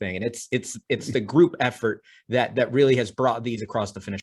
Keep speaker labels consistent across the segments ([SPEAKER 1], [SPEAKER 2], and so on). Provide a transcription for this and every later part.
[SPEAKER 1] thing. And it's the group effort that really has brought these across the finish.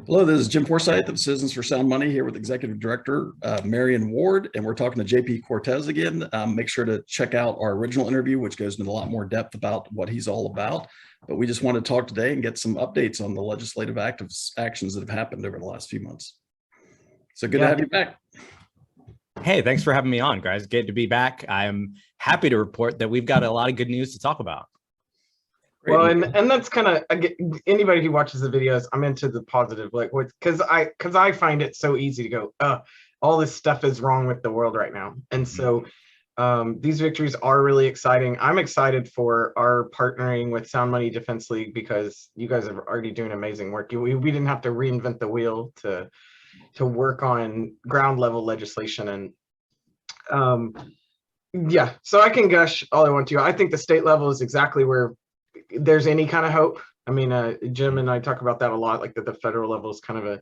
[SPEAKER 2] Hello, this is Jim Forsythe of Citizens for Sound Money here with Executive Director Marian Ward, and we're talking to Jp Cortez again. Make sure to check out our original interview, which goes into a lot more depth about what he's all about. But we just want to talk today and get some updates on the legislative actions that have happened over the last few months. So good to have you back.
[SPEAKER 1] Hey, thanks for having me on, guys. Good to be back. I'm happy to report that we've got a lot of good news to talk about.
[SPEAKER 3] Great. Well, and that's kind of, anybody who watches the videos, I'm into the positive, like, because I find it so easy to go, all this stuff is wrong with the world right now. And so these victories are really exciting. I'm excited for our partnering with Sound Money Defense League, because you guys are already doing amazing work. We didn't have to reinvent the wheel to work on ground level legislation. And yeah, so I can gush all I want to. I think the state level is exactly where there's any kind of hope. I mean, Jim and I talk about that a lot, like that the federal level is kind of a,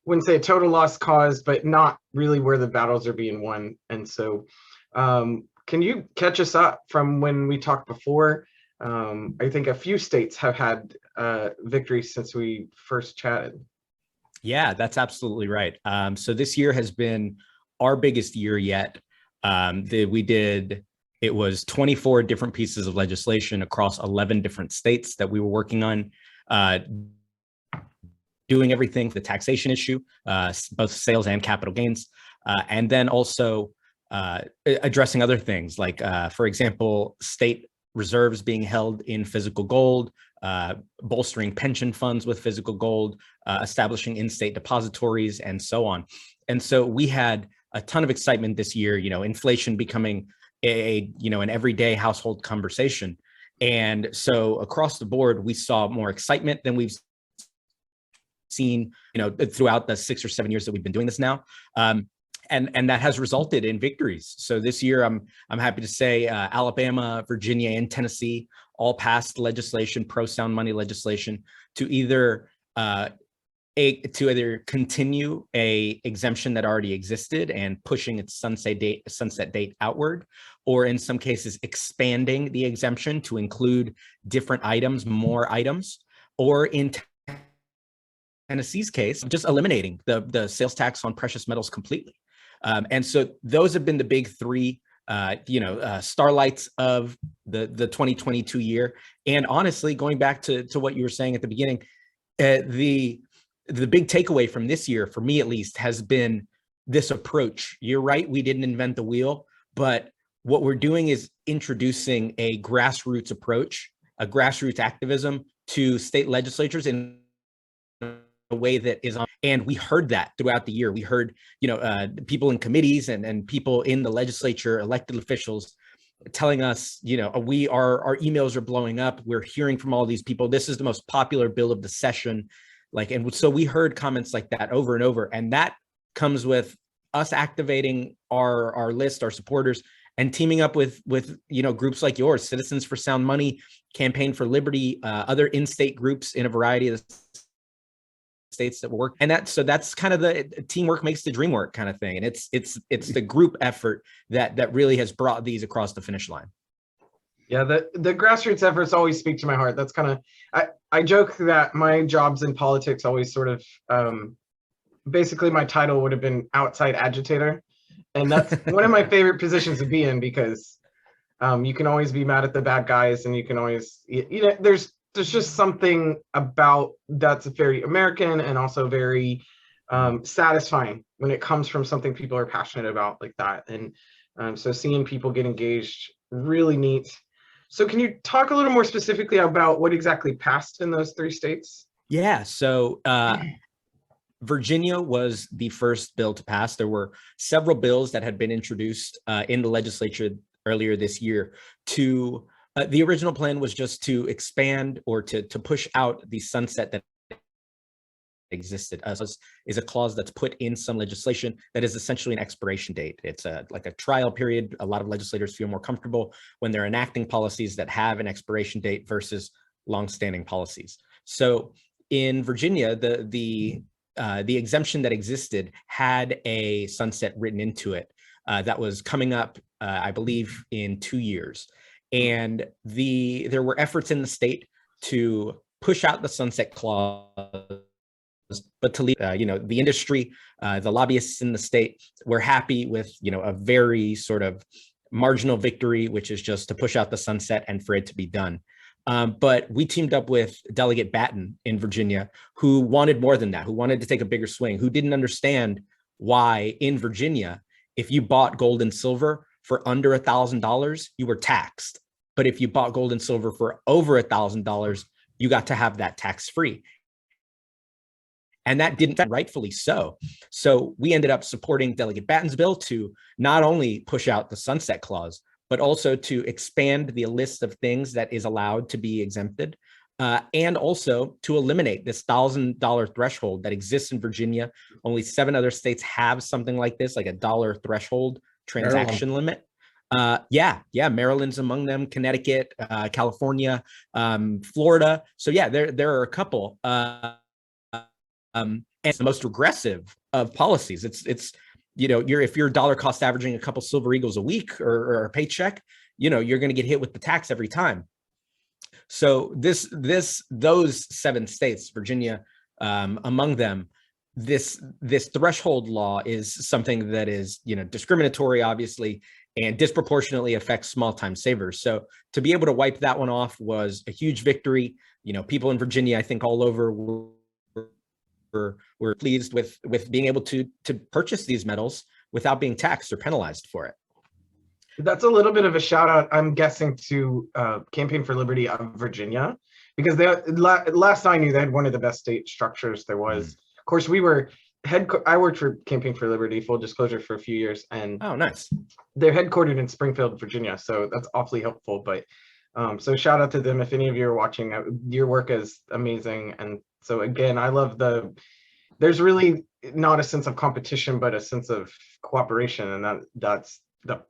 [SPEAKER 3] wouldn't say a total lost cause, but not really where the battles are being won. And so can you catch us up from when we talked before? I think a few states have had victories since we first chatted.
[SPEAKER 1] Yeah, that's absolutely right. So this year has been our biggest year yet. It was 24 different pieces of legislation across 11 different states that we were working on, doing everything for the taxation issue, both sales and capital gains, and then also addressing other things like, for example, state reserves being held in physical gold, bolstering pension funds with physical gold, establishing in-state depositories, and so on. And so we had a ton of excitement this year, inflation becoming an everyday household conversation. And so across the board, we saw more excitement than we've seen, throughout the 6 or 7 years that we've been doing this now. And that has resulted in victories. So this year, I'm happy to say Alabama, Virginia, and Tennessee all passed legislation, pro sound money legislation, to either continue a exemption that already existed and pushing its sunset date outward, or in some cases expanding the exemption to include different items, more items, or in Tennessee's case, just eliminating the sales tax on precious metals completely. And so those have been the big three starlights of the 2022 year. And honestly, going back to what you were saying at the beginning, the big takeaway from this year, for me at least, has been this approach. You're right, we didn't invent the wheel, but what we're doing is introducing a grassroots approach, a grassroots activism to state legislatures in a way that is on. And we heard that throughout the year. We heard, people in committees and people in the legislature, elected officials, telling us, our emails are blowing up. We're hearing from all these people. This is the most popular bill of the session. And so we heard comments like that over and over, and that comes with us activating our list, our supporters, and teaming up with groups like yours, Citizens for Sound Money, Campaign for Liberty, other in-state groups in a variety of the states that work. And that's kind of the teamwork makes the dream work kind of thing. And it's the group effort that really has brought these across the finish line.
[SPEAKER 3] Yeah, the grassroots efforts always speak to my heart. That's kind of, I joke that my jobs in politics always sort of, basically my title would have been outside agitator. And that's one of my favorite positions to be in, because you can always be mad at the bad guys, and you can always, there's just something about that's very American and also very satisfying when it comes from something people are passionate about like that. And so seeing people get engaged, really neat. So can you talk a little more specifically about what exactly passed in those 3 states?
[SPEAKER 1] Yeah, so Virginia was the first bill to pass. There were several bills that had been introduced in the legislature earlier this year to, the original plan was just to expand or to push out the sunset that existed. Is a clause that's put in some legislation that is essentially an expiration date. It's like a trial period. A lot of legislators feel more comfortable when they're enacting policies that have an expiration date versus longstanding policies. So in Virginia, the exemption that existed had a sunset written into it that was coming up, I believe, in 2 years. And there were efforts in the state to push out the sunset clause, but to leave, the industry, the lobbyists in the state were happy with, a very sort of marginal victory, which is just to push out the sunset and for it to be done. But we teamed up with Delegate Batten in Virginia, who wanted more than that, who wanted to take a bigger swing, who didn't understand why in Virginia, if you bought gold and silver for under $1,000, you were taxed. But if you bought gold and silver for over $1,000, you got to have that tax-free. And that didn't, rightfully so. So we ended up supporting Delegate Batten's bill to not only push out the sunset clause, but also to expand the list of things that is allowed to be exempted, and also to eliminate this $1,000 threshold that exists in Virginia. Only 7 other states have something like this, like a dollar threshold transaction limit. Maryland's among them, Connecticut, California, Florida. So yeah, there are a couple. And it's the most regressive of policies. It's if you're dollar cost averaging a couple silver eagles a week or a paycheck, you're going to get hit with the tax every time. So those 7 states, Virginia, among them, this threshold law is something that is, discriminatory, obviously, and disproportionately affects small time savers. So to be able to wipe that one off was a huge victory. People in Virginia, I think all over were pleased with being able to purchase these metals without being taxed or penalized for it.
[SPEAKER 3] That's a little bit of a shout out, I'm guessing, to Campaign for Liberty of Virginia, because last I knew they had one of the best state structures there was. Of course, I worked for Campaign for Liberty, full disclosure, for a few years, and
[SPEAKER 1] oh, nice.
[SPEAKER 3] They're headquartered in Springfield, Virginia, so that's awfully helpful. But so shout out to them. If any of you are watching, your work is amazing. And so again, I love there's really not a sense of competition, but a sense of cooperation, and that's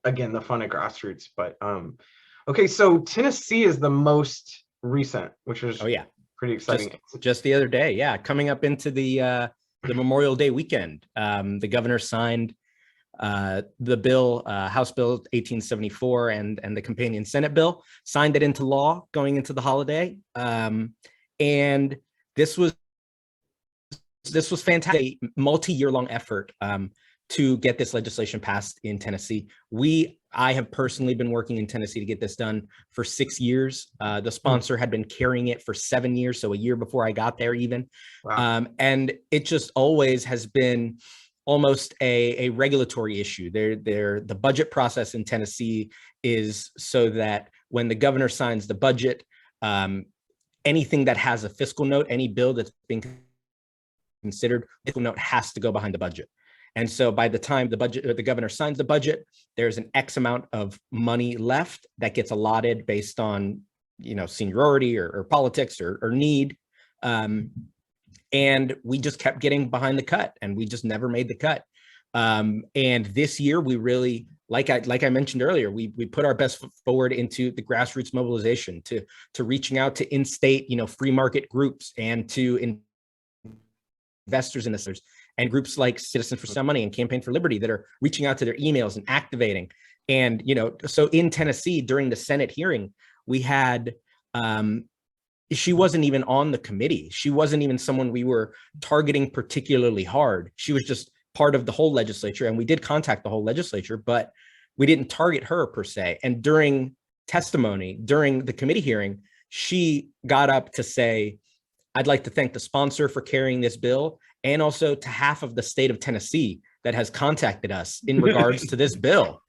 [SPEAKER 3] again the fun of grassroots. But okay, so Tennessee is the most recent, which is pretty exciting.
[SPEAKER 1] Just the other day, coming up into the Memorial Day weekend, the governor signed the bill, House Bill 1874, and the companion Senate bill, signed it into law going into the holiday, and this was fantastic, a multi-year long effort to get this legislation passed in Tennessee. I have personally been working in Tennessee to get this done for 6 years. The sponsor had been carrying it for 7 years, so a year before I got there even. Wow. And it just always has been almost a regulatory issue. The budget process in Tennessee is so that when the governor signs the budget, anything that has a fiscal note, any bill that's being considered, fiscal note has to go behind the budget. And so by the time the governor signs the budget, there's an X amount of money left that gets allotted based on, seniority or politics or need. And we just kept getting behind the cut, and we just never made the cut. And this year, we really, like I mentioned earlier, we put our best foot forward into the grassroots mobilization, to reaching out to in-state, free market groups, and to investors in this, and groups like Citizens for Sound Money and Campaign for Liberty that are reaching out to their emails and activating. And, so in Tennessee, during the Senate hearing, we had, she wasn't even on the committee. She wasn't even someone we were targeting particularly hard. She was just part of the whole legislature, and we did contact the whole legislature, but we didn't target her per se. And during testimony, during the committee hearing, she got up to say, "I'd like to thank the sponsor for carrying this bill, and also to half of the state of Tennessee that has contacted us in regards to this bill."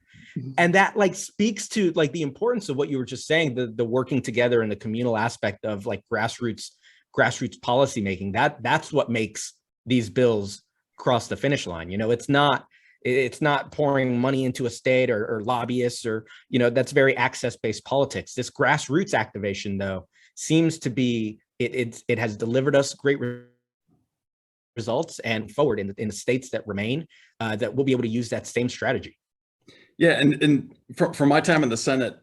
[SPEAKER 1] And that speaks to the importance of what you were just saying, the working together and the communal aspect of grassroots policymaking. That's what makes these bills cross the finish line. It's not pouring money into a state or lobbyists or, that's very access-based politics. This grassroots activation, though, seems to be, it has delivered us great results, and forward in the states that remain, that we'll be able to use that same strategy.
[SPEAKER 2] Yeah, and from my time in the Senate,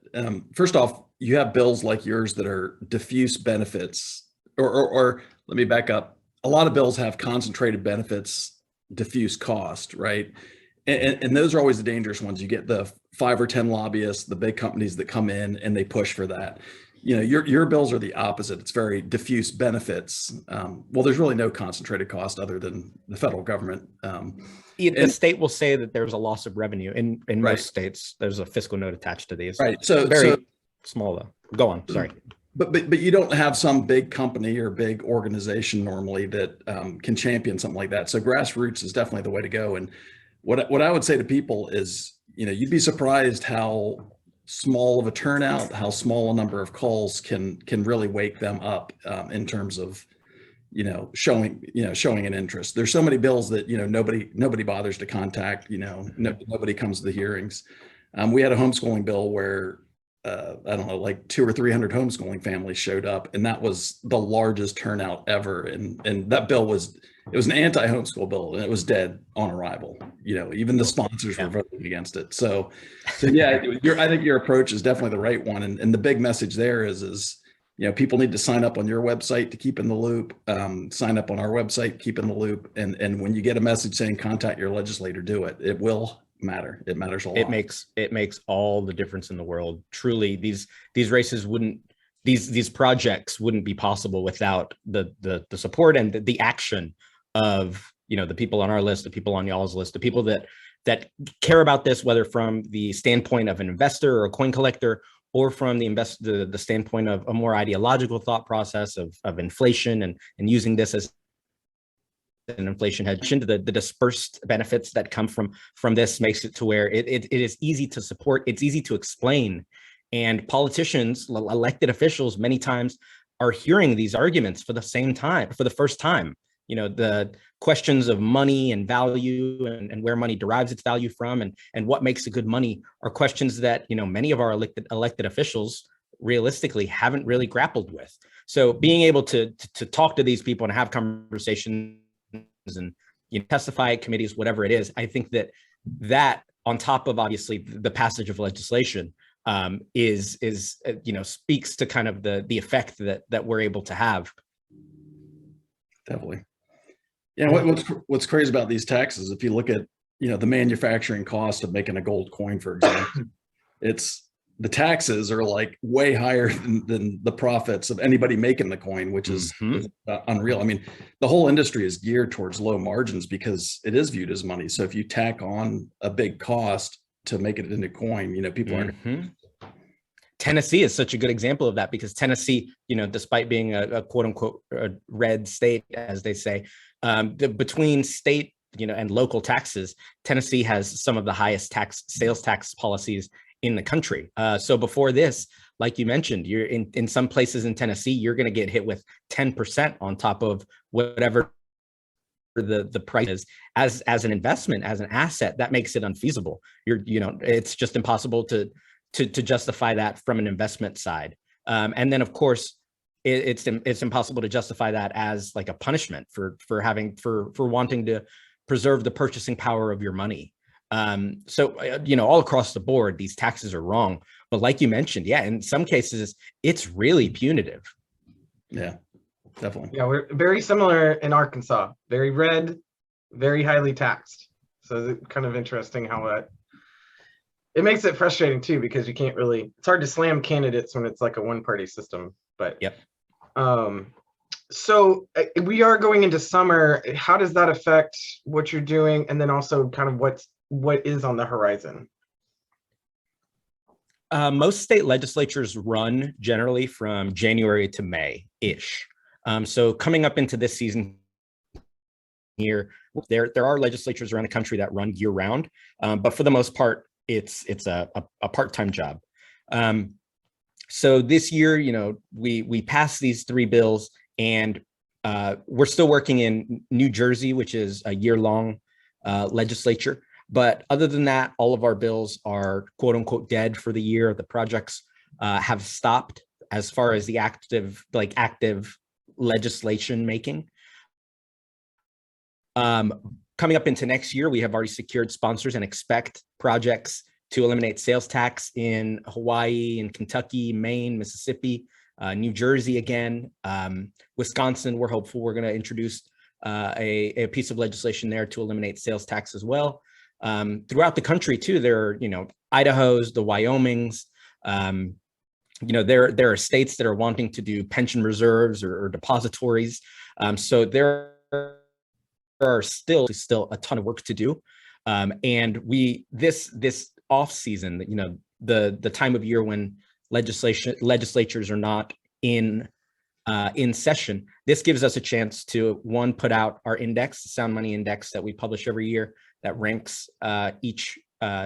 [SPEAKER 2] first off, you have bills like yours that are diffuse benefits, or let me back up. A lot of bills have concentrated benefits, diffuse cost, right? And those are always the dangerous ones. You get the 5 or 10 lobbyists, the big companies that come in and they push for that. Your bills are the opposite. It's very diffuse benefits. Well, there's really no concentrated cost other than the federal government.
[SPEAKER 1] The state will say that there's a loss of revenue. In
[SPEAKER 2] right.
[SPEAKER 1] most states, there's a fiscal note attached to these.
[SPEAKER 2] Right. So
[SPEAKER 1] very small though. Go on. Sorry.
[SPEAKER 2] But you don't have some big company or big organization normally that can champion something like that. So grassroots is definitely the way to go. And what I would say to people is, you'd be surprised how small of a turnout, how small a number of calls can really wake them up in terms of, showing an interest. There's so many bills that, nobody bothers to contact, nobody comes to the hearings. We had a homeschooling bill where, I don't know, like 200 or 300 homeschooling families showed up, and that was the largest turnout ever. And that bill was an anti-homeschool bill, and it was dead on arrival. Even the sponsors were voting against it. So yeah, I think your approach is definitely the right one. And the big message there is people need to sign up on your website to keep in the loop. Sign up on our website, keep in the loop. And when you get a message saying contact your legislator, do it. It will matter. It matters a lot.
[SPEAKER 1] It makes all the difference in the world. Truly, these races these projects wouldn't be possible without the support and the action of the people on our list, the people on y'all's list, the people that care about this, whether from the standpoint of an investor or a coin collector, or from the standpoint of a more ideological thought process of inflation and using this as an inflation hedge. Into the dispersed benefits that come from this makes it to where it is easy to support, it's easy to explain, and politicians, elected officials, many times are hearing these arguments for the first time. The questions of money and value and where money derives its value from and what makes a good money are questions that many of our elected officials realistically haven't really grappled with. So being able to talk to these people and have conversations and testify at committees, whatever it is, I think that on top of obviously the passage of legislation is speaks to kind of the effect that we're able to have.
[SPEAKER 2] Definitely. Yeah. What's crazy about these taxes, if you look at the manufacturing cost of making a gold coin, for example, the taxes are like way higher than the profits of anybody making the coin, which is unreal. I mean, the whole industry is geared towards low margins because it is viewed as money. So if you tack on a big cost to make it into coin, people aren't.
[SPEAKER 1] Tennessee is such a good example of that, because Tennessee, despite being a quote unquote red state, as they say, between state, and local taxes, Tennessee has some of the highest sales tax policies in the country. So before this, like you mentioned, you're in some places in Tennessee, you're going to get hit with 10% on top of whatever the price is as an investment, as an asset. That makes it unfeasible. It's just impossible to justify that from an investment side. And then of course, it's impossible to justify that as like a punishment for wanting to preserve the purchasing power of your money. So all across the board, these taxes are wrong. But like you mentioned, in some cases, it's really punitive.
[SPEAKER 2] Yeah, definitely.
[SPEAKER 3] Yeah, we're very similar in Arkansas. Very red, very highly taxed. So it's kind of interesting how it makes it frustrating too, because you can't really, it's hard to slam candidates when it's like a one-party system. But
[SPEAKER 1] yep.
[SPEAKER 3] So we are going into summer. How does that affect what you're doing? And then also kind of what is on the horizon?
[SPEAKER 1] Most state legislatures run generally from January to May-ish. So coming up into this season here, there are legislatures around the country that run year round, but for the most part, it's a part-time job. So this year, we passed these 3 bills, and we're still working in New Jersey, which is a year-long legislature. But other than that, all of our bills are quote unquote dead for the year. The projects have stopped as far as the active legislation making. Coming up into next year, we have already secured sponsors and expect projects to eliminate sales tax in Hawaii and Kentucky, Maine, Mississippi, New Jersey again, Wisconsin. We're hopeful we're going to introduce a piece of legislation there to eliminate sales tax as well. Throughout the country too, there are, Idaho's, the Wyomings, there are states that are wanting to do pension reserves or depositories. So there are still a ton of work to do. And this off season, the time of year when legislatures are not in session, this gives us a chance to, one, put out our index, the Sound Money Index that we publish every year that ranks each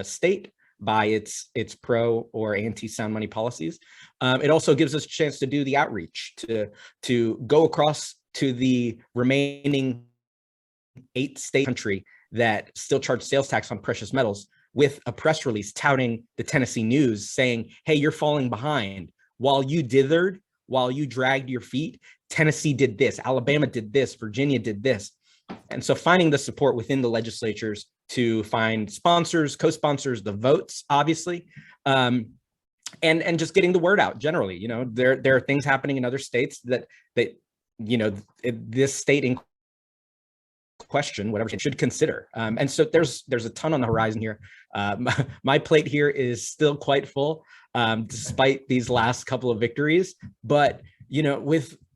[SPEAKER 1] state by its pro or anti sound money policies. It also gives us a chance to do the outreach, to go across to the remaining 8 state country that still charge sales tax on precious metals with a press release touting the Tennessee news saying, hey, you're falling behind. While you dithered, while you dragged your feet, Tennessee did this, Alabama did this, Virginia did this. And so finding the support within the legislatures to find sponsors, co-sponsors, the votes, obviously, and just getting the word out generally. There are things happening in other states that this state in question, whatever, should consider. And so there's a ton on the horizon here. My plate here is still quite full, despite these last couple of victories. But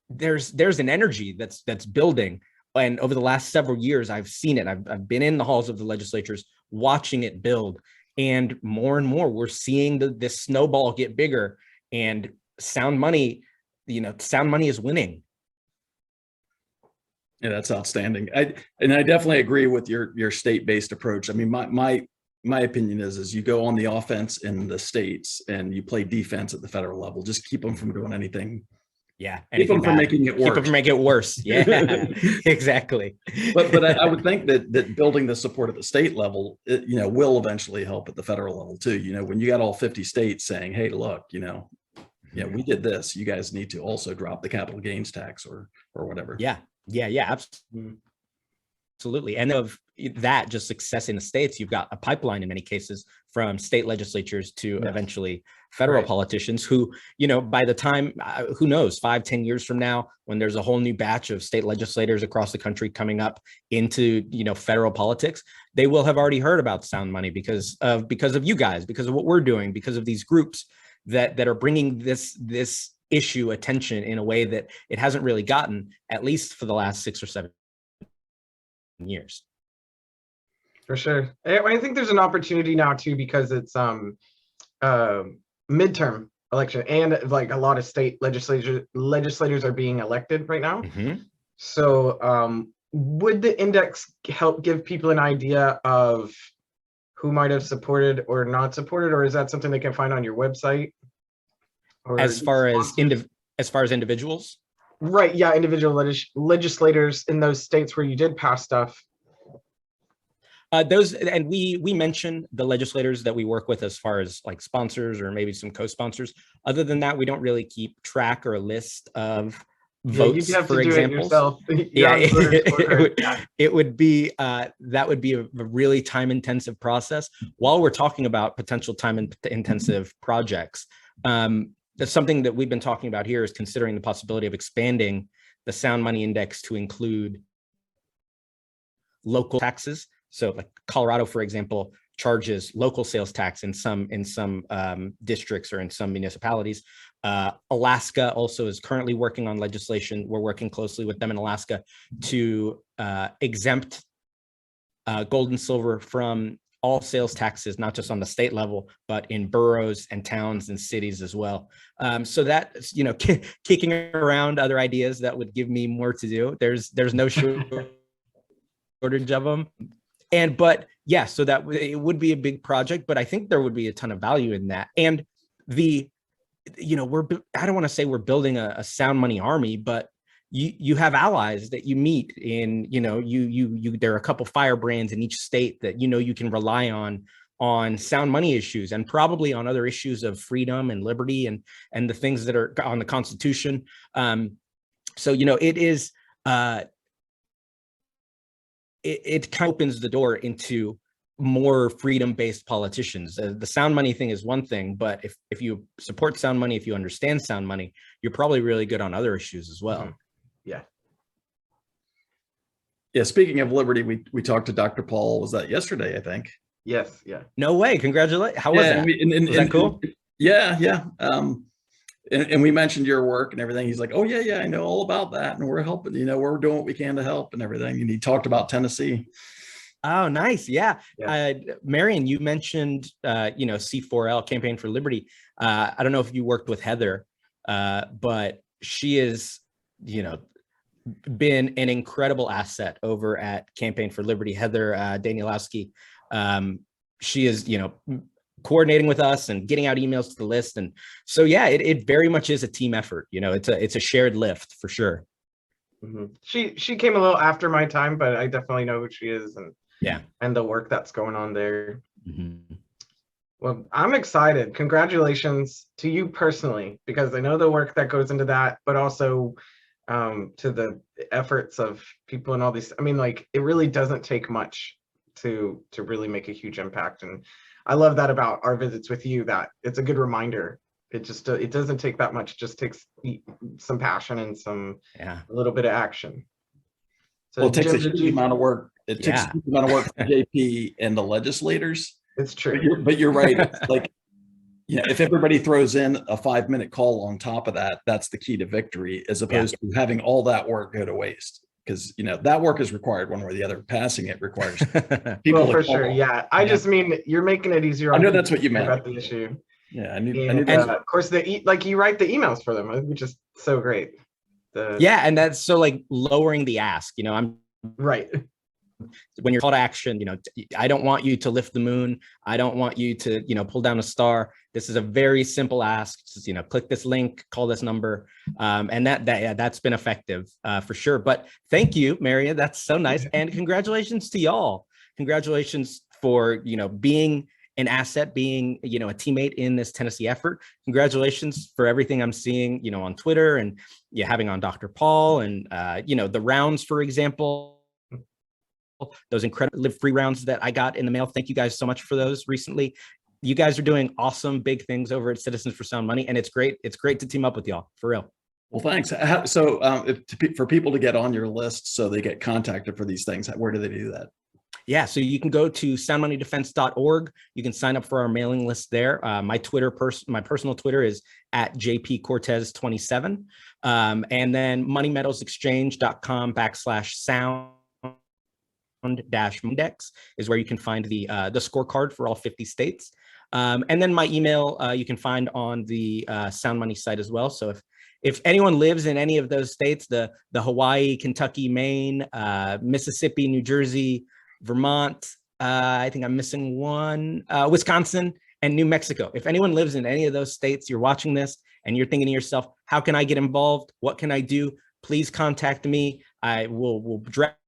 [SPEAKER 1] there's an energy that's building. And over the last several years, I've seen it. I've been in the halls of the legislatures, watching it build, and more we're seeing this snowball get bigger. And sound money is winning.
[SPEAKER 2] Yeah, that's outstanding. I definitely agree with your state-based approach. I mean, my opinion is you go on the offense in the states and you play defense at the federal level. Just keep them from doing anything.
[SPEAKER 1] Yeah,
[SPEAKER 2] keep them from making it worse.
[SPEAKER 1] Keep them from making it worse. Yeah, exactly.
[SPEAKER 2] But I would think that building the support at the state level, will eventually help at the federal level too. When you got all 50 states saying, "Hey, look, we did this. You guys need to also drop the capital gains tax or whatever."
[SPEAKER 1] Yeah, absolutely. And of that, just success in the states, you've got a pipeline in many cases from state legislatures to eventually federal politicians who, by the time, who knows, 5-10 years from now, when there's a whole new batch of state legislators across the country coming up into, federal politics, they will have already heard about sound money because of you guys, because of what we're doing, because of these groups that are bringing this issue attention in a way that it hasn't really gotten, at least for the last 6 or 7 years.
[SPEAKER 3] For sure. I think there's an opportunity now too, because it's midterm election and like a lot of state legislators are being elected right now.
[SPEAKER 1] Mm-hmm.
[SPEAKER 3] So would the index help give people an idea of who might have supported or not supported, or is that something they can find on your website? Or
[SPEAKER 1] as far as individuals?
[SPEAKER 3] Right, yeah, individual legislators in those states where you did pass stuff.
[SPEAKER 1] Those, and we mention the legislators that we work with as far as like sponsors or maybe some co-sponsors. Other than that, we don't really keep track or a list of votes, for example. It would be that would be a really time-intensive process. While we're talking about potential time-intensive projects, that's something that we've been talking about here is considering the possibility of expanding the Sound Money Index to include local taxes. So like Colorado, for example, charges local sales tax in some districts or in some municipalities. Alaska also is currently working on legislation. We're working closely with them in Alaska to exempt gold and silver from all sales taxes, not just on the state level, but in boroughs and towns and cities as well. So that, kicking around other ideas that would give me more to do. There's no shortage of them. But yeah, so that it would be a big project, but I think there would be a ton of value in that. And I don't want to say we're building a sound money army, but you have allies that you meet in, there are a couple firebrands in each state that, you can rely on sound money issues, and probably on other issues of freedom and liberty and the things that are on the Constitution. So, it is, it kind of opens the door into more freedom-based politicians. The sound money thing is one thing, but if you support sound money, if you understand sound money, you're probably really good on other issues as well.
[SPEAKER 3] Yeah.
[SPEAKER 2] Yeah. Speaking of liberty, we talked to Dr. Paul. Was that yesterday? I think.
[SPEAKER 3] Yes. Yeah.
[SPEAKER 1] No way. Congratulations. How was that? Was that cool?
[SPEAKER 2] Yeah. Yeah. And we mentioned your work and everything. He's like, oh yeah, I know all about that. And we're helping, we're doing what we can to help and everything. And he talked about Tennessee.
[SPEAKER 1] Oh, nice. Yeah. Marian, you mentioned, C4L, Campaign for Liberty. I don't know if you worked with Heather, but she is, been an incredible asset over at Campaign for Liberty. Heather Danielowski, she is, coordinating with us and getting out emails to the list. And so, yeah, it very much is a team effort. It's a shared lift for sure.
[SPEAKER 3] Mm-hmm. She came a little after my time, but I definitely know who she is and the work that's going on there.
[SPEAKER 1] Mm-hmm.
[SPEAKER 3] Well, I'm excited. Congratulations to you personally, because I know the work that goes into that, but also to the efforts of people and all these. I mean, like, it really doesn't take much to really make a huge impact. And I love that about our visits with you, that it's a good reminder. It just it doesn't take that much. It just takes some passion and a little bit of action. So
[SPEAKER 2] well, it takes a huge amount of work. It takes a huge amount of work for JP and the legislators.
[SPEAKER 3] It's true.
[SPEAKER 2] But you're right. It's like, if everybody throws in a 5-minute call on top of that, that's the key to victory, as opposed to having all that work go to waste. Because, that work is required one way or the other. Passing it requires people.
[SPEAKER 3] Well, for sure. Yeah. I just mean, you're making it easier.
[SPEAKER 2] I know that's what you meant.
[SPEAKER 3] About the issue.
[SPEAKER 2] Yeah. I
[SPEAKER 3] knew
[SPEAKER 2] that.
[SPEAKER 3] And of course, you write the emails for them, which is so great.
[SPEAKER 1] And that's so, like, lowering the ask, I'm
[SPEAKER 3] right.
[SPEAKER 1] When you're call to action, I don't want you to lift the moon. I don't want you to, pull down a star. This is a very simple ask. Just, click this link, call this number. And that's been effective for sure. But thank you, Marian. That's so nice. And congratulations to y'all. Congratulations for, being an asset, being, a teammate in this Tennessee effort. Congratulations for everything I'm seeing, on Twitter, and having on Dr. Paul and, the rounds, for example. Those incredible live free rounds that I got in the mail. Thank you guys so much for those recently. You guys are doing awesome big things over at Citizens for Sound Money, and it's great. It's great to team up with y'all, for real.
[SPEAKER 2] Well, thanks. So for people to get on your list so they get contacted for these things, where do they do that?
[SPEAKER 1] Yeah, so you can go to soundmoneydefense.org. You can sign up for our mailing list there. My personal Twitter is at Jp Cortez 27. And then moneymetalsexchange.com/sound -index is where you can find the scorecard for all 50 states. And then my email you can find on the Sound Money site as well. So if anyone lives in any of those states, the Hawaii, Kentucky, Maine, Mississippi, New Jersey, Vermont, I think I'm missing one, Wisconsin, and New Mexico. If anyone lives in any of those states, you're watching this and you're thinking to yourself, how can I get involved? What can I do? Please contact me. I will draft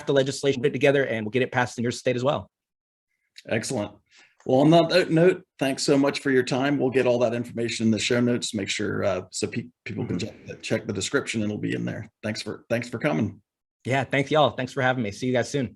[SPEAKER 1] the legislation, put it together, and we'll get it passed in your state as well.
[SPEAKER 2] Excellent. Well, on that note, thanks so much for your time. We'll get all that information in the show notes. Make sure so people can check the description, and it'll be in there. Thanks for coming.
[SPEAKER 1] Yeah, thanks y'all. Thanks for having me. See you guys soon.